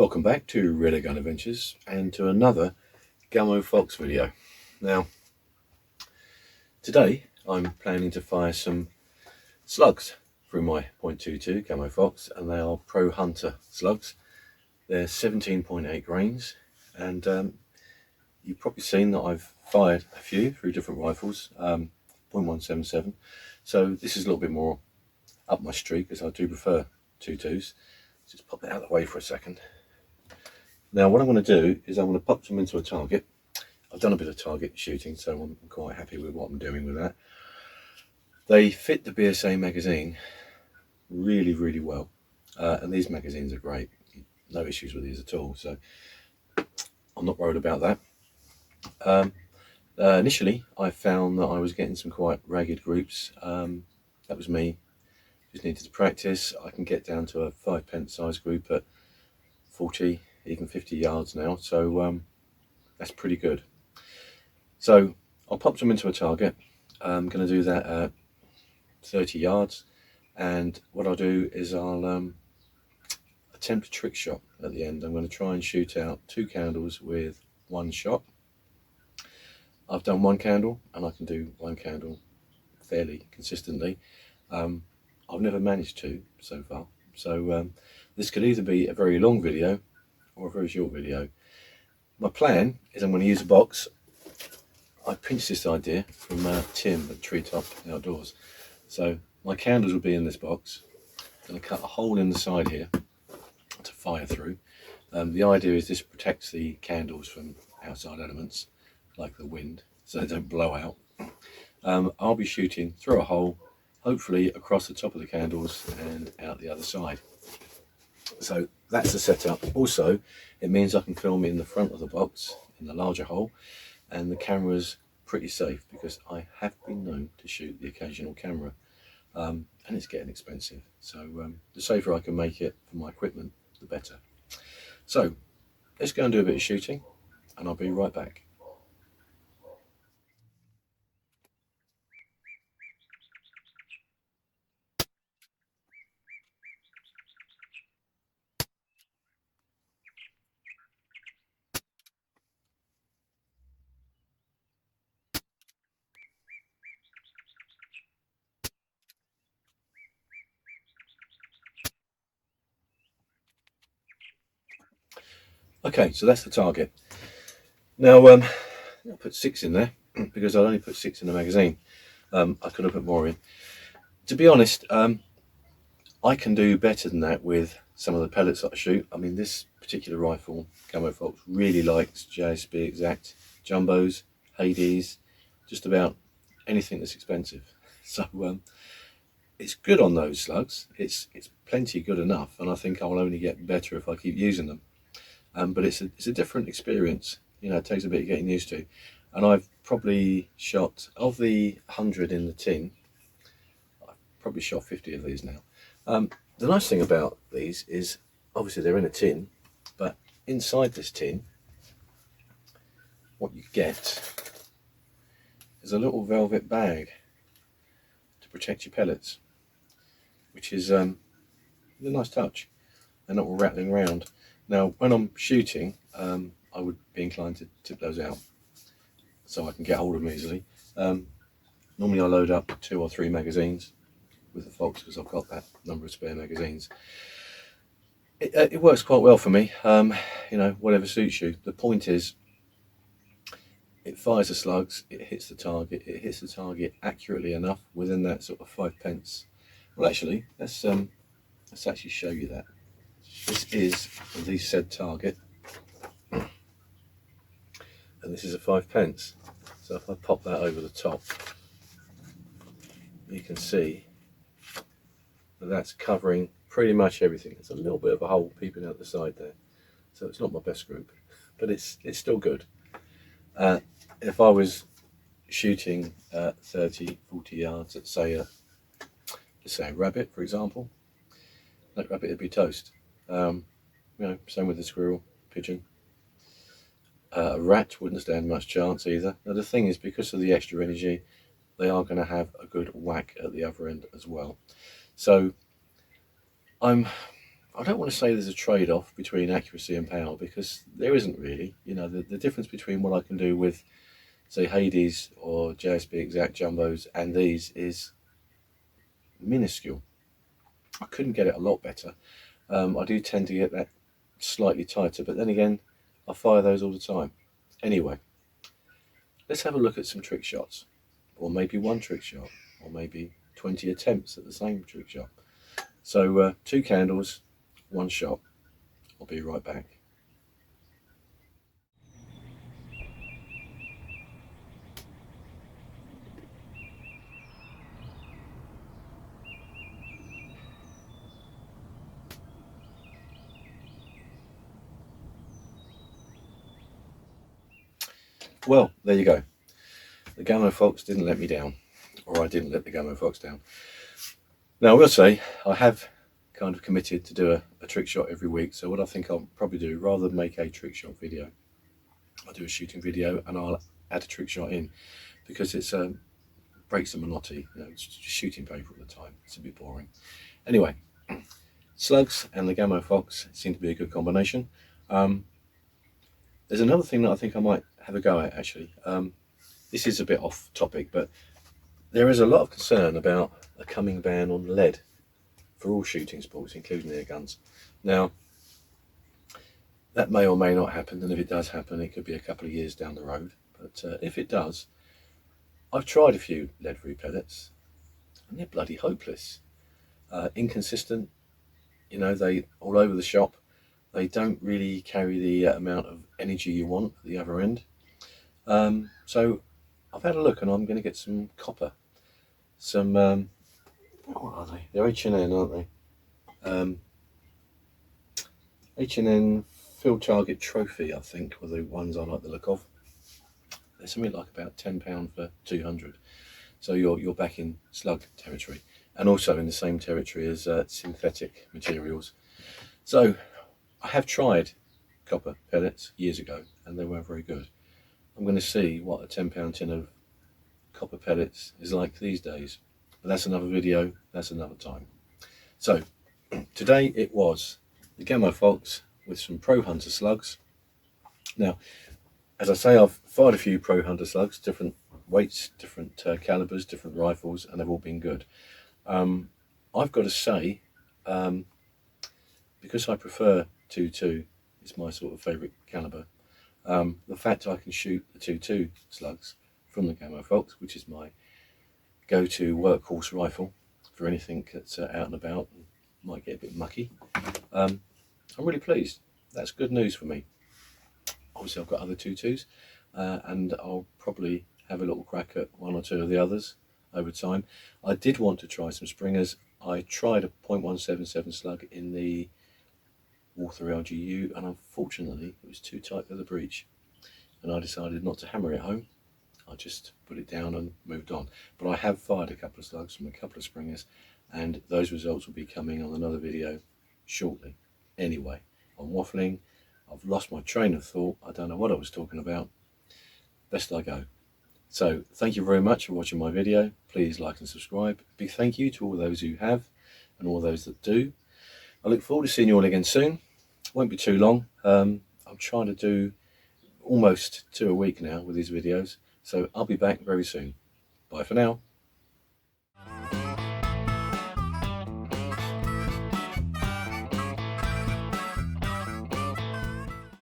Welcome back to Red Gun Adventures and to another Gamo Phox video. Now, today I'm planning to fire some slugs through my .22 Gamo Phox, and they are Pro Hunter Slugs. They're 17.8 grains, and you've probably seen that I've fired a few through different rifles, .177. So this is a little bit more up my street because I do prefer 22s. Just pop it out of the way for a second. Now what I'm going to do is I'm going to pop them into a target. I've done a bit of target shooting, so I'm quite happy with what I'm doing with that. They fit the BSA magazine really well, and these magazines are great. No issues with these at all, so I'm not worried about that. Initially I found that I was getting some quite ragged groups. That was me. Just needed to practice. I can get down to a 5 Pence size group at 40, even 50 yards now, so that's pretty good. So I'll pop them into a target. I'm going to do that at 30 yards, and what I'll do is I'll attempt a trick shot at the end. I'm going to try and shoot out 2 candles with 1 shot. I've done 1 candle, and I can do 1 candle fairly consistently. I've never managed to so far, so this could either be a very long video or a very short video. My plan is I'm going to use a box. I pinched this idea from Tim at Treetop Outdoors. So my candles will be in this box. I'm going to cut a hole in the side here to fire through. The idea is this protects the candles from outside elements like the wind, so they don't blow out. I'll be shooting through a hole, hopefully across the top of the candles and out the other side. So that's the setup. Also, it means I can film in the front of the box in the larger hole, and the camera's pretty safe because I have been known to shoot the occasional camera, and it's getting expensive. So the safer I can make it for my equipment, the better. So let's go and do a bit of shooting, and I'll be right back. Okay, so that's the target. Now I'll put 6 in there because I only put 6 in the magazine. I could have put more in. To be honest, I can do better than that with some of the pellets that I shoot. I mean, this particular rifle, Gamo Phox, really likes JSB Exact, Jumbos, Hades, just about anything that's expensive. So it's good on those slugs. It's plenty good enough, and I think I'll only get better if I keep using them. But it's a different experience. You know, it takes a bit of getting used to. And I've probably shot, of the 100 in the tin, I've probably shot 50 of these now. The nice thing about these is, obviously they're in a tin, but inside this tin, what you get is a little velvet bag to protect your pellets, which is a nice touch. They're not all rattling around. Now, when I'm shooting, I would be inclined to tip those out so I can get hold of them easily. Normally I load up 2 or 3 magazines with the Phox because I've got that number of spare magazines. It works quite well for me, you know, whatever suits you. The point is, it fires the slugs, it hits the target accurately enough within that sort of 5 pence. Well, actually, let's actually show you that. This is the said target, and this is a 5 pence. So if I pop that over the top, you can see that that's covering pretty much everything. There's a little bit of a hole peeping out the side there, so it's not my best group, but it's still good. If I was shooting 30, 40 yards at, say, let's say a rabbit, for example, that rabbit would be toast. You know, same with the squirrel, pigeon. A rat wouldn't stand much chance either. Now the thing is, because of the extra energy, they are going to have a good whack at the other end as well. So I'm I don't want to say there's a trade-off between accuracy and power, because there isn't really. You know, the difference between what I can do with, say, Hades or JSB Exact Jumbos and these is minuscule. I couldn't get it a lot better. I do tend to get that slightly tighter, but then again, I fire those all the time. Anyway, let's have a look at some trick shots, or maybe one trick shot, or maybe 20 attempts at the same trick shot. So 2 candles, 1 shot. I'll be right back. Well, there you go. The Gamo Phox didn't let me down, or I didn't let the Gamo Phox down. Now, I will say, I have kind of committed to do a trick shot every week. So what I think I'll probably do, rather than make a trick shot video, I'll do a shooting video and I'll add a trick shot in, because it's breaks the monotony. You know, it's just shooting paper all the time. It's a bit boring. Anyway, slugs and the Gamo Phox seem to be a good combination. There's another thing that I think I might have a go at, actually. This is a bit off topic, but there is a lot of concern about a coming ban on lead for all shooting sports, including air guns. Now, that may or may not happen, and if it does happen, it could be a couple of years down the road. But if it does, I've tried a few lead-free pellets, and they're bloody hopeless. Inconsistent, you know, they all over the shop. They don't really carry the amount of energy you want at the other end. So I've had a look, and I'm going to get some copper. Some, what are they? They're H&N, aren't they? H&N Field Target Trophy, I think, were the ones I like the look of. They're something like about £10 for 200. So you're back in slug territory, and also in the same territory as synthetic materials. So I have tried copper pellets years ago, and they weren't very good. I'm going to see what a £10 tin of copper pellets is like these days. But that's another video, that's another time. So today it was the Gamo Phox with some Pro Hunter Slugs. Now, as I say, I've fired a few Pro Hunter Slugs, different weights, different calibers, different rifles, and they've all been good. I've got to say, because I prefer 2.2, it's my sort of favourite caliber. The fact I can shoot the 2.2 slugs from the Gamo Phox, which is my go-to workhorse rifle for anything that's out and about and might get a bit mucky, I'm really pleased. That's good news for me. Obviously I've got other 2.2s, and I'll probably have a little crack at 1 or 2 of the others over time. I did want to try some springers. I tried a .177 slug in the Walther LGU, and unfortunately it was too tight for the breech, and I decided not to hammer it home. I just put it down and moved on. But I have fired a couple of slugs from a couple of springers, and those results will be coming on another video shortly. Anyway, I'm waffling. I've lost my train of thought. I don't know what I was talking about. Best I go. So thank you very much for watching my video. Please like and subscribe. Big thank you to all those who have and all those that do. I look forward to seeing you all again soon. Won't be too long. I'm trying to do almost 2 a week now with these videos. So I'll be back very soon. Bye for now.